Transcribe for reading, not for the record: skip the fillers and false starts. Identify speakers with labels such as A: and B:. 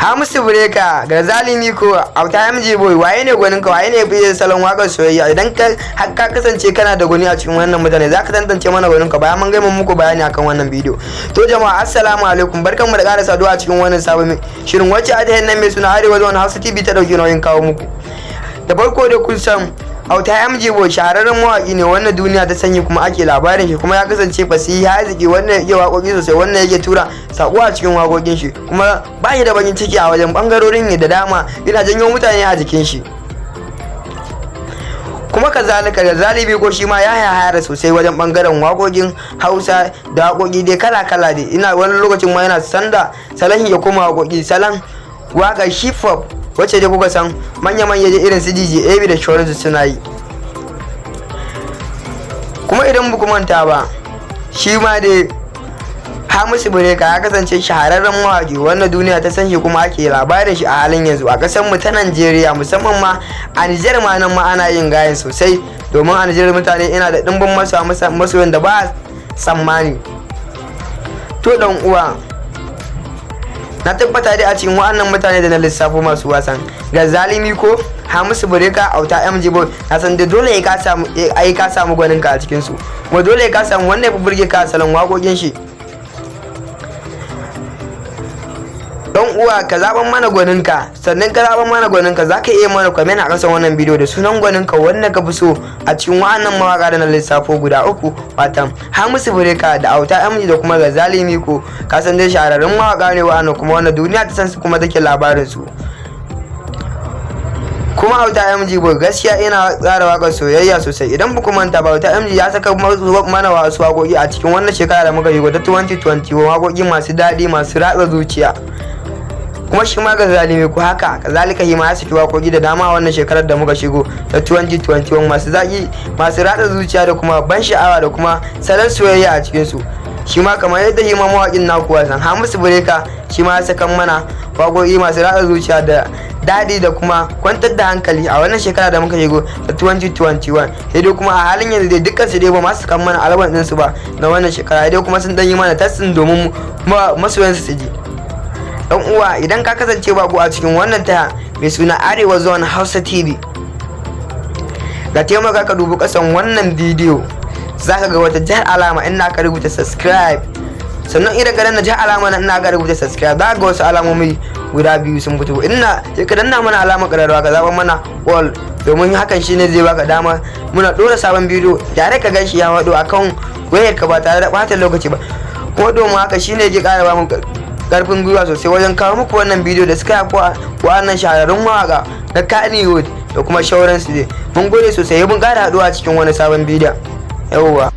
A: Hamisu Breaker, Garzali Miko, Auta MJ Boy, waye ne gwanin ka, waye ne biye salon wakar soyayya? Idan ka kasance kana da gwani a cikin wannan mutane, zaka tantance mana gwanin ka bayan mun ga muku bayani akan wannan bidiyo. To jama'a assalamu alaikum, barkanmu da ƙara saduwa a cikin wannan sabon shirin wacce a tayin nan mai suna Arewa Zone Hausa TV ta dauki nauyin kawo muku. Da farko da kun san Auta MJ Boy shahararren mawaki ne wannan duniya ta sanya kuma ake labarin shi, kuma ya kasance fasihi haziki wannan yake waƙoƙi sosai, wannan yake tura sako a cikin waƙoƙin shi, kuma ba shi da bakin ciki a wajen bangarorin ne da dama, yana janyo mutane a jikin shi. Kuma kazalika da zalibi ko shi ma ya hayara sosai wajen bangaren waƙoƙin Hausa da waƙoƙi dai kala-kala dai, ina wani lokacin ma yana sanda salon ya koma waƙoƙi salon waƙar hip hop wacce dai kuka san manya-manya irin su DJ AB da Shoransu suna yi. Kuma idan ba manta ba, shi ma dai Hamisu Breaker ya kasance shahararren mawaƙi wanda duniya ta san shi kuma ake labarin shi a halin yanzu a ƙasar mu ta Najeriya, musamman ma a Nijar ma nan ma ana yin gayin sosai, domin a Nijar mutane ina da dimbin masoyan da ba tsammani. To dan uwa, na tabbata dai a cikin wa'annan mutane da na lissafo masu wasan Garzali Miko, Hamisu Breaker, Auta MJ Boy, na san da dole ya ka samu gwanin ka a cikin su, kuma dole ya ka samu wanda ya fi burge ka a salon waƙoƙin shi. Dan uwa ka zaban mana gwaninka, sannan ka zaban mana gwaninka zaka iya mana comment a kasan wannan bidiyo da sunan gwaninka wanda ka fi so a cikin wa'annan mawaka da na lissafo guda uku, watan Hamisu Breaker da Auta MJ da kuma Garzali Miko. Ka san dai shahararrun mawaka ne wa'annan kuma wanda duniya ta san su kuma take labarin su. Kuma Auta MJ Boy gaskiya ina tsara wakar soyayya sosai, idan ba ku manta ba Auta MJ ya saka mana wasu waƙoƙi a cikin wannan shekara da muka yi ta 2020, waƙoƙi masu daɗi masu ratsa zuciya. Kuma shi ma Garzali Miko haka kazalika shi ma ya saki waƙoƙi da dama wannan shekarar da muka shigo ta 2021 masu zaki masu ratsa zuciya da kuma ban sha'awa da kuma salon soyayya a cikin su. Shi ma kamar yadda shi ma mawaƙin naku wasan Hamisu Breaker shi ma ya saka mana waƙoƙi masu ratsa zuciya da daɗi da kuma kwantar da hankali a wannan shekara da muka shigo ta 2021. Sai dai kuma a halin yanzu dai dukkan su dai ba masu kan mana alban ɗinsu ba na wannan shekara, dai kuma sun ɗan yi mana tastin domin masoyansu su ji. Dan uwa idan ka kasance babu a cikin wannan taya mai suna Arewa Zone Hausa TV, ga taimaka ka dubi kasan wannan bidiyo zaka ga wata jar alama ina ka rubuta subscribe, sannan idan ka danna jar alama ina ka rubuta subscribe za ga wasu alamomi guda biyu sun fito, ina sai ka danna mana alamar kararrawa ka zaba mana all, domin hakan shine zai baka dama muna dora sabon bidiyo tare ka ganshi ya wado akan wayar ka ba tare da bata lokaci ba, kuma domin haka shine yake ƙara ba mu karfin gwiwa sosai wajen kawo muku wannan bidiyo da suka yafi wa'annan shahararrun mawaka na Kannywood da kuma shauransu dai. Mun gode sosai, mun ƙara haɗuwa cikin wani sabon bidiyon. Yawwa.